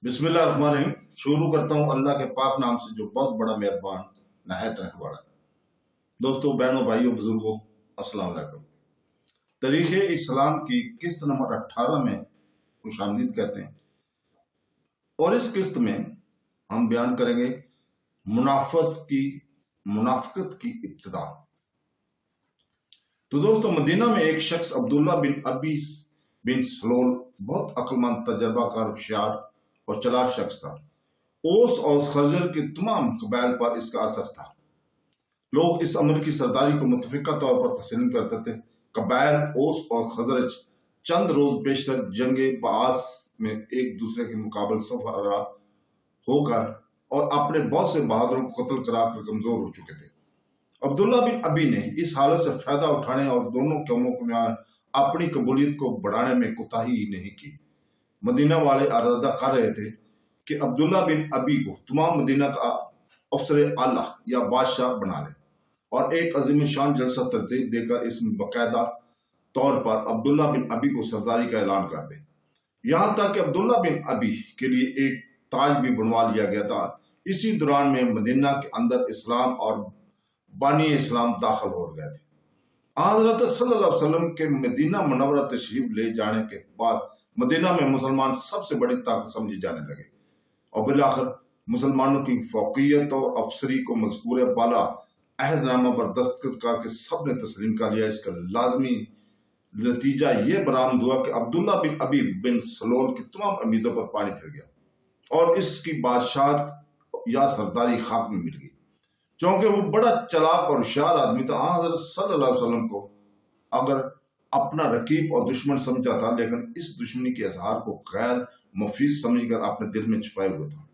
बिस्मिल्लाहिर्रहमानिर्रहीम। शुरू करता हूँ अल्लाह के पाक नाम से जो बहुत बड़ा मेहरबान नहायत रहने वाला है। दोस्तों, बहनों, भाइयों, बुजुर्गों, अस्सलाम वालेकुम। तारीख़ इस्लाम की किस्त नंबर 18 में खुशामदीद कहते हैं और इस किस्त में हम बयान करेंगे मुनाफिकत की इब्तिदा। तो दोस्तों, मदीना में एक शख्स अब्दुल्ला बिन अबी बिन सलोल बहुत अक्लमंद, तजर्बाकार, होशियार और चालाक शख्स था। ओस और खजर के तमाम कबाइल पर इसका असर था। लोग इस अमर की सरदारी को मुतफिका तौर पर तस्लीम करते थे। कबाइल ओस और खजरज चंद रोज पेशतर जंगे बास में एक दूसरे के मुकाबले सफरा होकर और अपने बहुत से बहादुरों को कत्ल कराकर कमजोर हो चुके थे। अब्दुल्ला बिन अबी ने इस हालत से फायदा उठाने और दोनों कौमों में अपनी कबूलियत को बढ़ाने में कोताही ही नहीं की। मदीना वाले इरादा कर रहे थे कि अब्दुल्ला बिन अबी को तमाम मदीना का अफसर आला या बादशाह बना ले और एक अजीम शान जलसा तरतीब देकर इसमें बाकायदा तौर पर अब्दुल्ला बिन अबी को सरदारी का ऐलान कर दे। यहाँ तक कि अब्दुल्ला बिन अबी के लिए एक ताज भी बनवा लिया गया था। इसी दौरान में मदीना के अंदर इस्लाम और बानी इस्लाम दाखिल हो गए थे। हज़रत सल्लल्लाहु अलैहि वसल्लम के मदीना मुनव्वरा तशरीफ ले जाने के बाद मदीना में मुसलमान सबसे बड़ी ताकत समझे जाने लगे और बिलाखिर मुसलमानों की फौकियत और अफसरी को मज़कूर बाला अहदनामा पर दस्तखत करके सब ने तस्लीम कर लिया। इसका लाजमी नतीजा ये बरामद हुआ कि अब्दुल्ला बिन अबी बिन सलोल की तमाम उम्मीदों पर पानी फिर गया और इसकी बादशाहत या सरदारी खाक में मिल गई। क्योंकि वो बड़ा चालाक और होशियार आदमी था। हज़रत सल्लल्लाहु अलैहि वसल्लम को अगर अपना रकीब और दुश्मन समझा था, लेकिन इस दुश्मनी के इजहार को गैर मुफीद समझकर अपने दिल में छुपाए हुए था।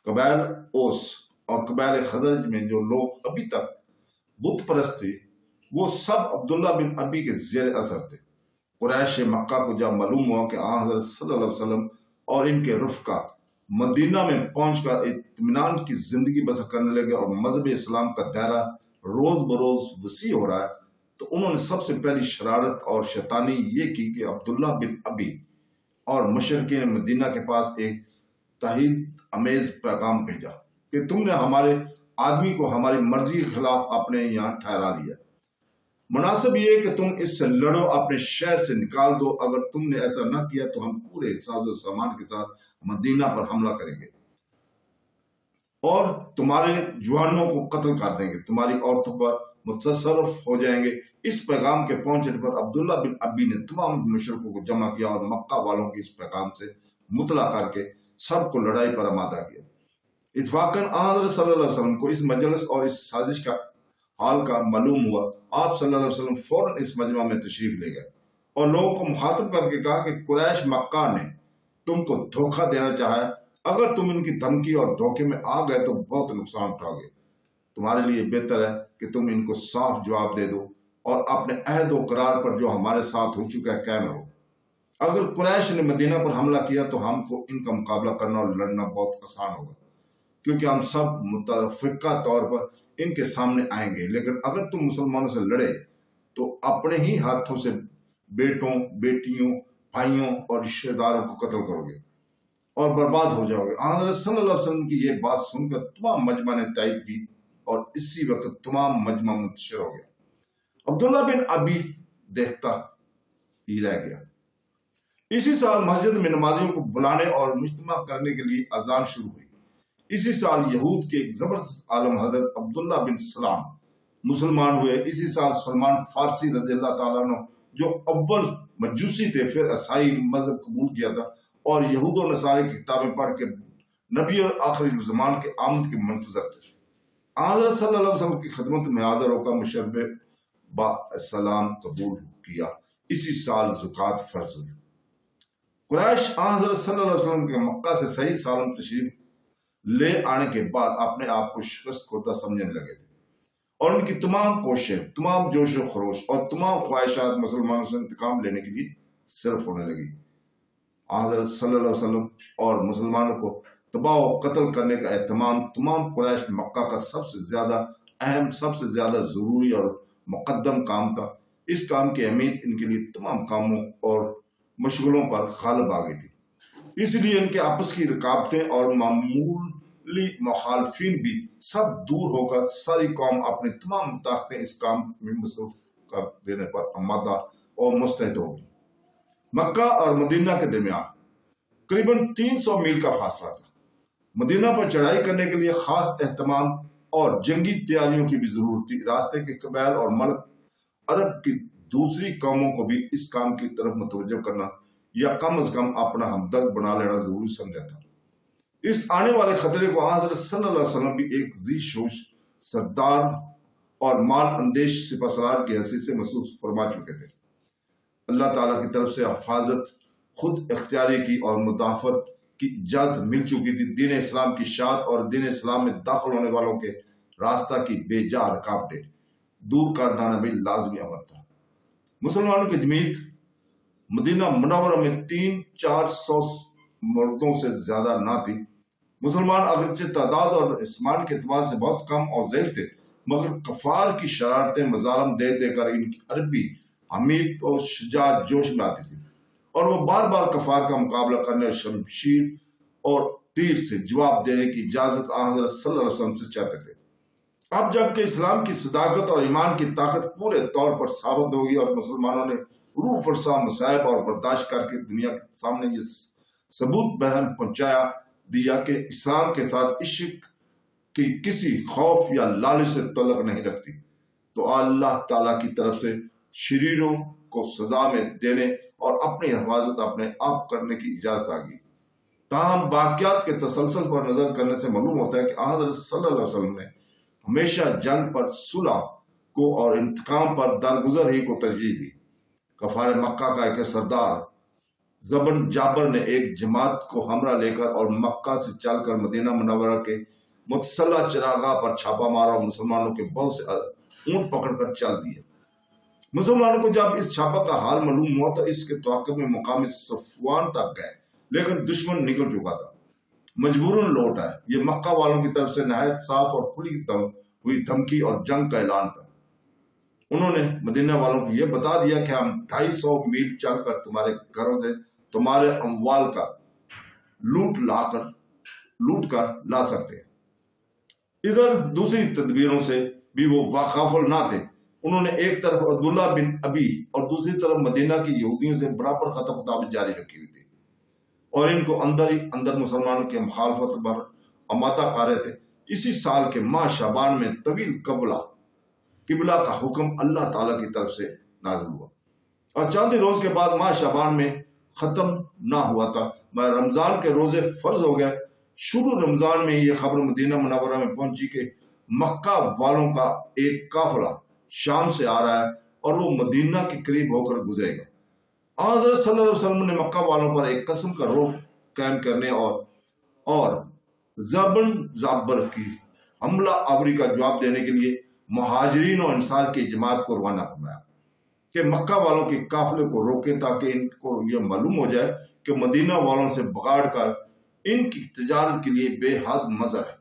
कबाइल ओस और कबाइल खजरज में जो लोग अभी तक बुत परस्त थे, वो सब अब्दुल्ला बिन अबी के जेर असर थे। कुरैश मक्का को जब मालूम हुआ कि हज़रत सल्लल्लाहु अलैहि वसल्लम और इनके रुफ़का मदीना में पहुंचकर इत्मीनान की जिंदगी बसर करने लगे और मजहब इस्लाम का दायरा रोज बरोज वसी हो रहा है, तो उन्होंने सबसे पहली शरारत और शैतानी ये की कि अब्दुल्ला बिन अबी और मुशरिकीन मदीना के पास एक तहदीद अमेज पैगाम भेजा कि तुमने हमारे आदमी को हमारी मर्जी के खिलाफ अपने यहाँ ठहरा लिया। मुनासिब ये कि तुम इससे लड़ो, अपने शहर से निकाल दो। अगर तुमने ऐसा न किया तो हम पूरे साजो सामान के साथ मदीना पर हमला करेंगे और तुम्हारे जवानों को कत्ल कर देंगे, तुम्हारी औरतों पर मुतसरफ हो जाएंगे। इस पैगाम के पहुंचने पर अब्दुल्ला बिन अबी ने तमाम मुशरिकों को जमा किया और मक्का वालों के इस पैगाम से मुतला करके सबको लड़ाई पर आमादा किया। इत्फाकन हज़रत सल्लल्लाहु अलैहि वसल्लम को इस मजलिस और इस साजिश का हाल का मालूम हुआ। आप सल्लल्लाहु अलैहि वसल्लम फौरन इस मजमा में तशरीफ ले गए और लोगों को मुखातब करके कहा कि कुरैश मक्का ने तुमको धोखा देना चाहा है। अगर तुम इनकी धमकी और धोखे में आ गए तो बहुत नुकसान उठाओगे। तुम्हारे लिए बेहतर है कि तुम इनको साफ जवाब दे दो और अपने अहद व करार पर जो हमारे साथ हो चुका है कायम रहो। अगर कुरैश ने मदीना पर हमला किया तो हमको इनका मुकाबला करना और लड़ना बहुत आसान होगा, क्योंकि हम सब मुतफिका तौर पर इनके सामने आएंगे। लेकिन अगर तुम मुसलमानों से लड़े तो अपने ही हाथों से बेटों, बेटियों, भाइयों और रिश्तेदारों को कत्ल करोगे और बर्बाद हो जाओगे। हज़रत सल्लल्लाहु अलैहि वसल्लम की ये बात सुनकर तमाम मजमा ने तायद की और इसी वक्त तमाम मजमा मुंतशिर हो गया। अब्दुल्ला बिन अबी देखता ही रह गया। इसी साल मस्जिद में नमाजियों को बुलाने और मुज्तमा करने के लिए अजान शुरू हुई। इसी साल यहूद के एक जबरदस्त आलम हजरत अब्दुल्ला बिन सलाम मुसलमान हुए। इसी साल सलमान फारसी रज़ी अल्लाह ताला अन्हु, जो अव्वल मजूसी थे, फिर ईसाई मजहब कबूल किया था और यहूद और नसारे की किताबें पढ़ के नबी और आखिरी ज़मान के आमद के मंतज़र थे। हज़रत सल्लल्लाहु अलैहि वसल्लम की खिदमत में हाज़िर होकर मुशर्रफ बासलाम कबूल किया। इसी साल ज़कात फर्ज हुई। कुरैश हज़रत सल्लल्लाहु अलैहि वसल्लम के मक्का से सही सालम तशरीफ ले आने के बाद अपने आप को शिकस्त खुर्दा समझने लगे थे और उनकी तमाम कोशिशें, तमाम जोश व खरोश और तमाम ख्वाहिशात मुसलमानों से इंतकाम लेने के लिए सिर्फ होने लगी। हज़रत सल्लल्लाहु अलैहि वसल्लम और मुसलमानों को तबाह व कत्ल करने का एहतमाम तमाम कुरैश मक्का का सबसे ज्यादा अहम, सबसे ज्यादा जरूरी और मुकद्दम काम था। इस काम की अहमियत इनके लिए तमाम कामों और मशगलों पर गालिब आ गई थी। اس لیے ان کے آپس کی رکاوٹیں اور معمولی مخالفین بھی سب دور ہو کر ساری قوم اپنی تمام طاقتیں اس کام میں مصروف کر دینے پر آمادہ اور مستعد ہوگی۔ مکہ اور مدینہ کے درمیان قریباً 300 میل کا فاصلہ تھا۔ مدینہ پر چڑھائی کرنے کے لیے خاص اہتمام اور جنگی تیاریوں کی بھی ضرورت تھی۔ راستے کے قبائل اور ملک عرب کی دوسری قوموں کو بھی اس کام کی طرف متوجہ کرنا یا کم از کم اپنا ہمدرد بنا لینا ضروری سمجھا تھا۔ اس آنے والے خطرے کو حضرت صلی اللہ علیہ وسلم بھی ایک ذی شوش سردار اور مال اندیش سپہ سالار کی حیثیت سے محسوس فرما چکے تھے۔ اللہ تعالیٰ کی طرف سے حفاظت خود اختیاری کی اور مدافعت کی اجازت مل چکی تھی۔ دین اسلام کی اشاعت اور دین اسلام میں داخل ہونے والوں کے راستہ کی بے جا رکاوٹیں دور کر دینا بھی لازمی امر تھا۔ مسلمانوں کی جماعت مدینہ منورہ میں 300-400 مردوں سے زیادہ نہ تھی۔ مسلمان اگرچہ تعداد اور اسمان کے اعتبار سے بہت کم اور ضعیف تھے، مگر کفار کی شرارتیں مظالم دے دے کر ان کی عربی حمید اور شجاعت جوش میں آتی تھی، اور وہ بار بار کفار کا مقابلہ کرنے اور شمشیر اور تیر سے جواب دینے کی اجازت حضرت صلی اللہ علیہ وسلم سے چاہتے تھے۔ اب جب کہ اسلام کی صداقت اور ایمان کی طاقت پورے طور پر ثابت ہوگی اور مسلمانوں نے روح فرسا مصائب اور برداشت کر کے دنیا کے سامنے یہ ثبوت بہرحم پہنچایا دیا کہ اسلام کے ساتھ عشق کی کسی خوف یا لالچ سے تعلق نہیں رکھتی، تو اللہ تعالیٰ کی طرف سے شریروں کو سزا میں دینے اور اپنی حفاظت اپنے آپ کرنے کی اجازت آ گئی۔ تاہم واقعات کے تسلسل پر نظر کرنے سے معلوم ہوتا ہے کہ حضرت صلی اللہ علیہ وسلم نے ہمیشہ جنگ پر صلح کو اور انتقام پر درگزر ہی کو ترجیح دی۔ کفار مکہ کا ایک سردار زبن جابر نے ایک جماعت کو ہمراہ لے کر اور مکہ سے چل کر مدینہ منورہ کے متصلح چراگاہ پر چھاپا مارا اور مسلمانوں کے بہت سے اونٹ پکڑ کر چل دیے۔ مسلمانوں کو جب اس چھاپا کا حال معلوم ہوا تو اس کے تعاقب میں مقامی صفوان تک گئے، لیکن دشمن نکل چکا تھا، مجبوراً لوٹ آئے۔ یہ مکہ والوں کی طرف سے نہایت صاف اور کھلی ہوئی دھمکی اور جنگ کا اعلان تھا۔ انہوں نے مدینہ والوں کو یہ بتا دیا کہ ہم 250 میل چل کر تمہارے گھروں سے تمہارے اموال کا لوٹ کر لا سکتے ہیں۔ ادھر دوسری تدبیروں سے بھی وہ غافل نہ تھے۔ انہوں نے ایک طرف عبداللہ بن ابی اور دوسری طرف مدینہ کی یہودیوں سے برابر خط و خطابت جاری رکھی ہوئی تھی، اور ان کو اندر ہی اندر مسلمانوں کی مخالفت پر آمادہ کر رہے تھے۔ اسی سال کے ماہ شعبان میں طویل قبلہ کا حکم اللہ تعالیٰ کی طرف سے نازل ہوا، اور چاند روز کے بعد ماہ شعبان میں ختم نہ ہوا تھا، رمضان کے روزے فرض ہو گئے۔ شروع رمضان میں یہ خبر مدینہ منورہ میں پہنچی کہ مکہ والوں کا ایک قافلہ شام سے آ رہا ہے اور وہ مدینہ کے قریب ہو کر گزرے گا۔ حضرت صلی اللہ علیہ وسلم نے مکہ والوں پر ایک قسم کا رعب قائم کرنے اور زبن جابر کی حملہ آوری کا جواب دینے کے لیے مہاجرین اور انصار کی جماعت کو روانہ فرمایا کہ مکہ والوں کے قافلے کو روکے، تاکہ ان کو یہ معلوم ہو جائے کہ مدینہ والوں سے بگاڑ کر ان کی تجارت کے لیے بے حد مضر ہے،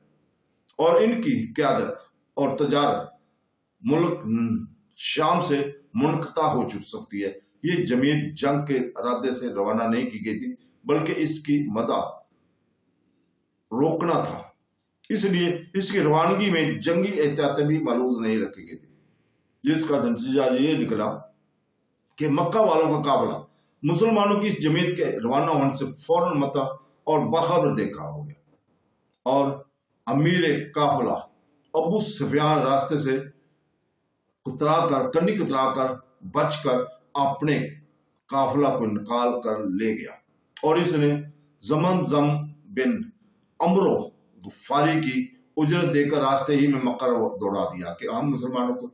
اور ان کی قیادت اور تجارت ملک شام سے منقطع ہو سکتی ہے۔ یہ جماعت جنگ کے ارادے سے روانہ نہیں کی گئی تھی، بلکہ اس کی مدہ روکنا تھا، اس لیے اس کی روانگی میں جنگی احتیاطیں بھی ملحوظ نہیں رکھی گئی تھی، جس کا نتیجہ یہ نکلا کہ مکہ والوں کا قافلہ مسلمانوں کی اس جماعت کے روانہ ہونے سے فوراً متع اور باخبر دیکھا ہو گیا، اور امیر قافلہ ابو سفیان راستے سے کترا کر بچ کر اپنے قافلہ کو نکال کر لے گیا، اور اس نے زم بن عمرو غفاری کی اجرت دے کر راستے ہی میں مکہ دوڑا دیا کہ ہم مسلمانوں کو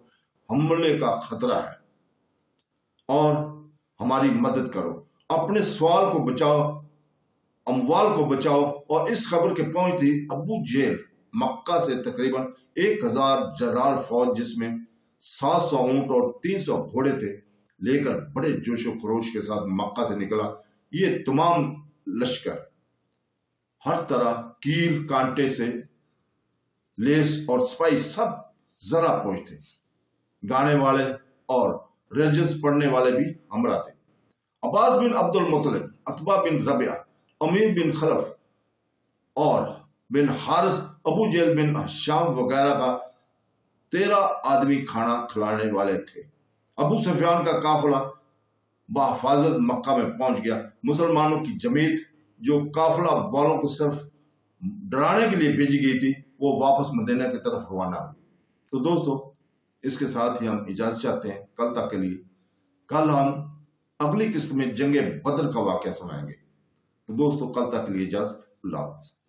حملے کا خطرہ ہے اور ہماری مدد کرو، اپنے سوال کو بچاؤ، اموال کو بچاؤ۔ اور اس خبر کے پہنچتی ابو جہل مکہ سے تقریباً 1000 جرار فوج، جس میں 700 اونٹ اور 300 گھوڑے تھے، لے کر بڑے جوش و خروش کے ساتھ مکہ سے نکلا۔ یہ تمام لشکر ہر طرح کیل کانٹے سے لیس اور سپاہی سب ذرا پوش تھے، گانے والے اور رجز پڑھنے والے بھی ہمراہ تھے۔ عباس بن عبد المطلب، عتبہ بن ربیعہ، अमीर बिन खलफ और बिन हारिस, अबू जहल बिन हशाम वगैरह का 13 आदमी खाना खिलाने वाले थे। अबू सुफियान का काफिला बहफाजत मक्का में पहुंच गया। मुसलमानों की जमीयत जो काफिला वालों को सिर्फ डराने के लिए भेजी गई थी, वो वापस मदीना की तरफ रवाना हुई। तो दोस्तों, इसके साथ ही हम इजाजत चाहते हैं कल तक के लिए। कल हम अगली किस्त में जंगे बदर का वाकया सुनाएंगे। तो दोस्तों, कल तक के लिए इजाजत, अल्लाह हाफ़िज़।